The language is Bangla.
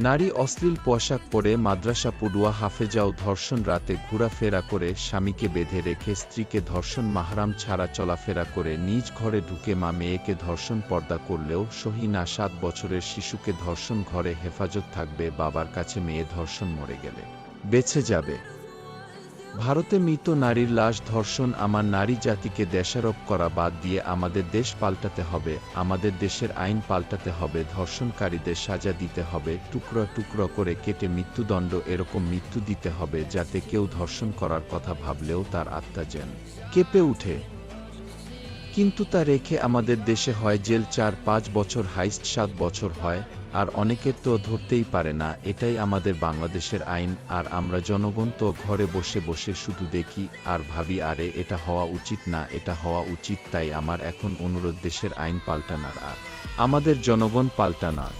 নারী অশ্লীল পোশাক পরে মাদ্রাসা পড়ুয়া হাফেজাও ধর্ষণ, রাতে ঘোরাফেরা করে স্বামীকে বেঁধে রেখে স্ত্রীকে ধর্ষণ, মাহরাম ছাড়া চলাফেরা করে নিজ ঘরে ঢুকে মা মেয়েকে ধর্ষণ, পর্দা করলেও সহি না 7 বছরের শিশুকে ধর্ষণ, ঘরে হেফাজত থাকবে বাবার কাছে, মেয়ে ধর্ষণ মরে গেলে বেঁচে যাবে। ভারতে মৃত নারীর লাশ ধর্ষণ। আমার নারী জাতিকে দেশারোপ করা বাদ দিয়ে আমাদের দেশ পাল্টাতে হবে, আমাদের দেশের আইন পাল্টাতে হবে, ধর্ষণকারীদের সাজা দিতে হবে, টুকরো টুকরো করে কেটে মৃত্যুদণ্ড, এরকম মৃত্যু দিতে হবে যাতে কেউ ধর্ষণ করার কথা ভাবলেও তার আত্মা যেন কেঁপে উঠে। কিন্তু তা রেখে আমাদের দেশে হয় জেল 4-5 বছর, হাইস্ট 7 বছর হয়, আর অনেকের তো ধরতেই পারে না। এটাই আমাদের বাংলাদেশের আইন, আর আমরা জনগণ তো ঘরে বসে বসে শুধু দেখি আর ভাবি আরে এটা হওয়া উচিত না, এটা হওয়া উচিত। তাই আমার এখন অনুরোধ দেশের আইন পাল্টানোর আর আমাদের জনগণ পাল্টানোর।